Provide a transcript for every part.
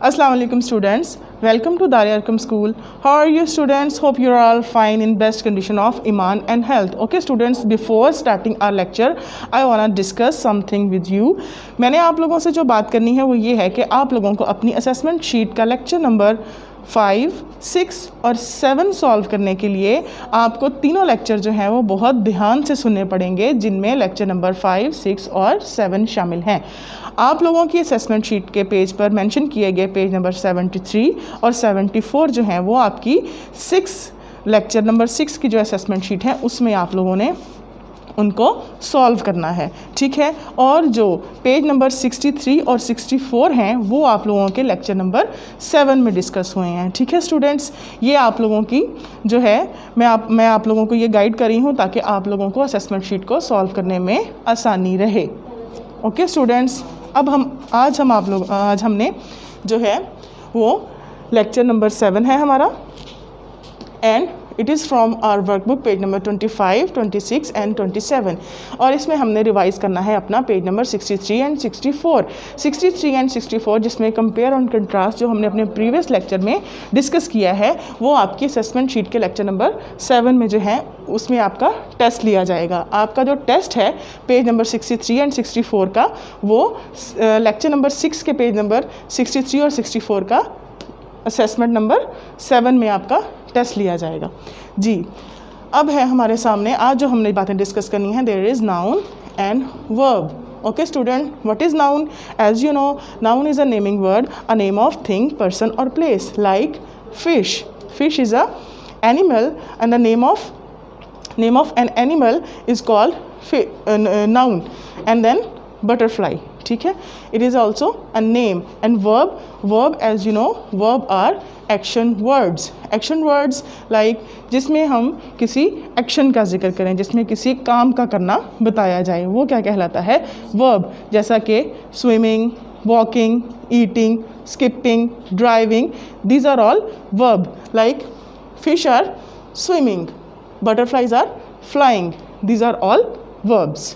Assalamu alaikum students, welcome to Dar-e-Arqam school. How are you students? Hope you're all fine in best condition of iman and health. Okay students, before starting our lecture I want to discuss something with you. मैंने आप लोगों से जो बात करनी है वो ये है कि आप लोगों को अपनी असेसमेंट शीट का लेक्चर नंबर 5, 6 और 7 सॉल्व करने के लिए आपको तीनों लेक्चर जो हैं वो बहुत ध्यान से सुनने पड़ेंगे, जिनमें लेक्चर नंबर 5, 6 और 7 शामिल हैं। आप लोगों की असेसमेंट शीट के पेज पर मेंशन किए गए पेज नंबर 73 और 74 जो हैं वो आपकी लेक्चर नंबर 6 की जो असेसमेंट शीट है उसमें आप लोगों ने उनको सॉल्व करना है, ठीक है। और जो पेज नंबर 63 और 64 हैं वो आप लोगों के लेक्चर नंबर 7 में डिस्कस हुए हैं, ठीक है स्टूडेंट्स। ये आप लोगों की जो है मैं आप लोगों को ये गाइड कर रही हूँ ताकि आप लोगों को असेसमेंट शीट को सॉल्व करने में आसानी रहे। ओके स्टूडेंट्स, अब आज हमने जो है वो लेक्चर नंबर 7 है हमारा, and it is from our workbook page number 25, 26 and 27। और इसमें हमने रिवाइज़ करना है अपना पेज नंबर 63 एंड 64। 63 एंड 64 जिसमें कंपेयर और कंट्रास्ट जो हमने अपने प्रीवियस लेक्चर में डिस्कस किया है वो आपकी असेसमेंट शीट के लेक्चर नंबर 7 में जो है उसमें आपका टेस्ट लिया जाएगा। आपका जो टेस्ट है पेज नंबर 63 एंड 64 का वो लेक्चर नंबर 6 के पेज नंबर 63 और 64 का असेसमेंट नंबर 7 में आपका टेस्ट लिया जाएगा जी। अब है हमारे सामने आज जो हमने बातें डिस्कस करनी है, there is noun and verb. Okay student, what is noun? As you know, noun is a naming word, a name of thing, person और place. Like fish, fish is a animal and the name of an animal is called noun. And then butterfly, ठीक है, it is also a name. And verb as you know, verb are action words. Action words like जिसमें हम किसी action का जिक्र करें, जिसमें किसी काम का करना बताया जाए, वो क्या कहलाता है? वर्ब। जैसा कि swimming, walking, eating, skipping, driving, these are all verb. Like fish are swimming, butterflies are flying, these are all verbs.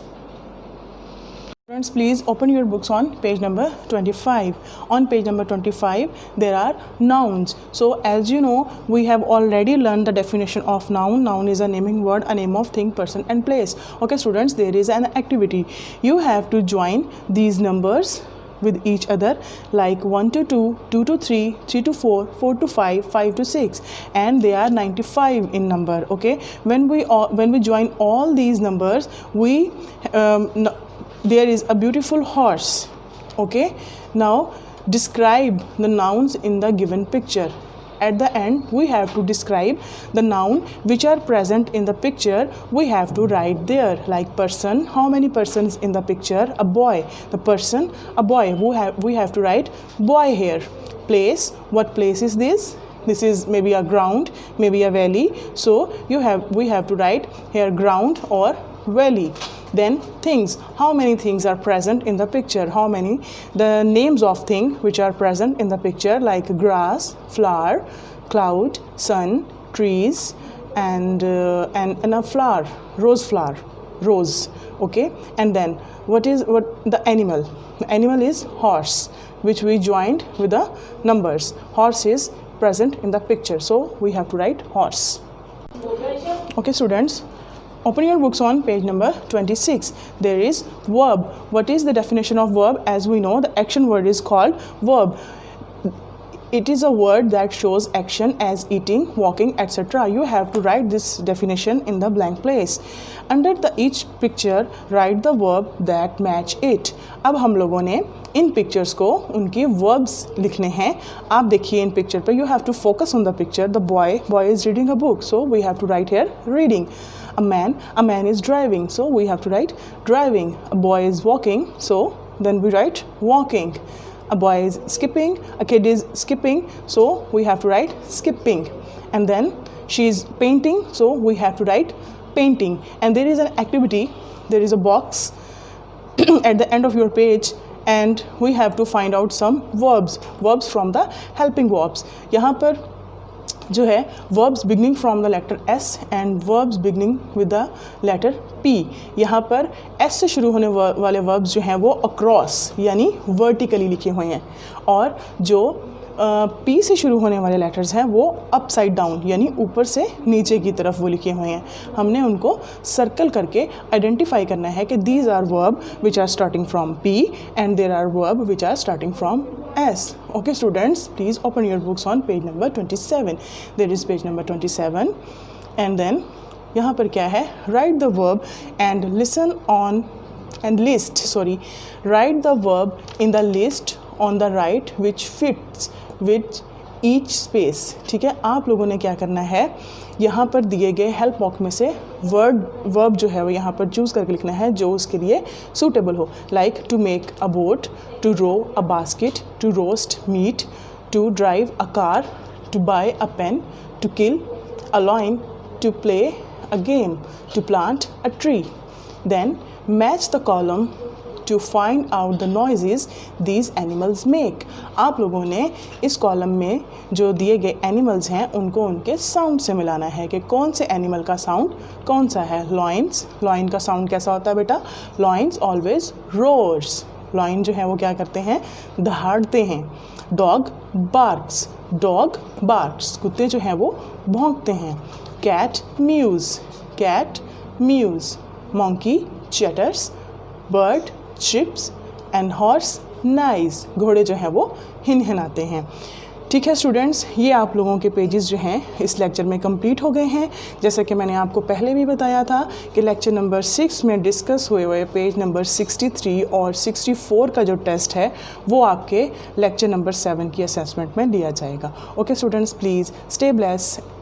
Students, please open your books on page number 25. On page number 25 there are nouns. So as you know, we have already learned the definition of noun. Noun is a naming word, a name of thing, person and place. Okay students, there is an activity. You have to join these numbers with each other, like 1 to 2, 2 to 3, 3 to 4, 4 to 5, 5 to 6, and they are 95 in number. Okay, when we join all these numbers, there is a beautiful horse. Okay, now describe the nouns in the given picture. At the end we have to describe the noun which are present in the picture. We have to write there, like person, how many persons in the picture? A boy, the person, a boy. We have to write boy here. Place, what place is this? This is maybe a ground, maybe a valley, so we have to write here ground or valley. Then things, how many things are present in the picture? How many? The names of things which are present in the picture, like grass, flower, cloud, sun, trees, and a flower, rose flower, rose. Okay, and then what the animal? The animal is horse, which we joined with the numbers. Horse is present in the picture, so we have to write horse. Okay students, open your books on page number 26. There is verb. What is the definition of verb? As we know, the action word is called verb. It is a word that shows action as eating, walking, etc. You have to write this definition in the blank place. Under each picture, write the verb that match it. अब हम लोगों ने इन pictures को उनकी verbs लिखने हैं। आप देखिए इन पिक्चर पर, you have to focus on the picture. The boy is reading a book, so we have to write here reading. A man is driving, so we have to write driving. A boy is walking, so then we write walking. A boy is skipping, a kid is skipping, so we have to write skipping. And then she is painting, so we have to write painting. And there is an activity, there is a box at the end of your page, and we have to find out some verbs from the helping verbs. यहाँ पर जो है verbs beginning from the letter S and verbs beginning with the letter P. यहाँ पर S से शुरू होने वाले verbs जो हैं वो across यानी vertically लिखे हुए हैं, और जो पी से शुरू होने वाले लेटर्स हैं वो अपसाइड डाउन यानी ऊपर से नीचे की तरफ वो लिखे हुए हैं। हमने उनको सर्कल करके आइडेंटिफाई करना है कि these are verb which are starting from P and there are verb which are starting from S. Okay students, please open your books on page number 27. There is page number 27 and then यहाँ पर क्या है, right the verb and listen on and list right the verb in the list on the right which fits which each space. ठीक है, आप लोगों ने क्या करना है, यहाँ पर दिए गए हेल्प बॉक्स में से वर्ब जो है वो यहाँ पर चूज़ करके लिखना है जो उसके लिए सूटेबल हो, like to make a boat, to row a basket, to roast meat, to drive a car, to buy a pen, to kill a lion, to play a game, to plant a tree. Then match the column to find out the noises these animals make. आप लोगों ने इस column में जो दिए गए animals हैं उनको उनके साउंड से मिलाना है कि कौन से एनिमल का साउंड कौन सा है। लॉइन का साउंड कैसा होता है बेटा, लॉइन्स ऑलवेज रोर्स, लॉइन जो है वो क्या करते हैं, दहाड़ते हैं। डॉग बार्क्स, कुत्ते जो हैं वो भौंकते हैं। cat mews, monkey chatters, bird chirps and horse neighs, घोड़े जो हैं वो हिनहिनाते हैं। ठीक है स्टूडेंट्स, ये आप लोगों के पेजेस जो हैं इस लेक्चर में कंप्लीट हो गए हैं। जैसा कि मैंने आपको पहले भी बताया था कि लेक्चर नंबर 6 में डिस्कस हुए पेज नंबर 63 और 64 का जो टेस्ट है वो आपके लेक्चर नंबर 7 की असेसमेंट में दिया जाएगा। Okay students, please stay blessed.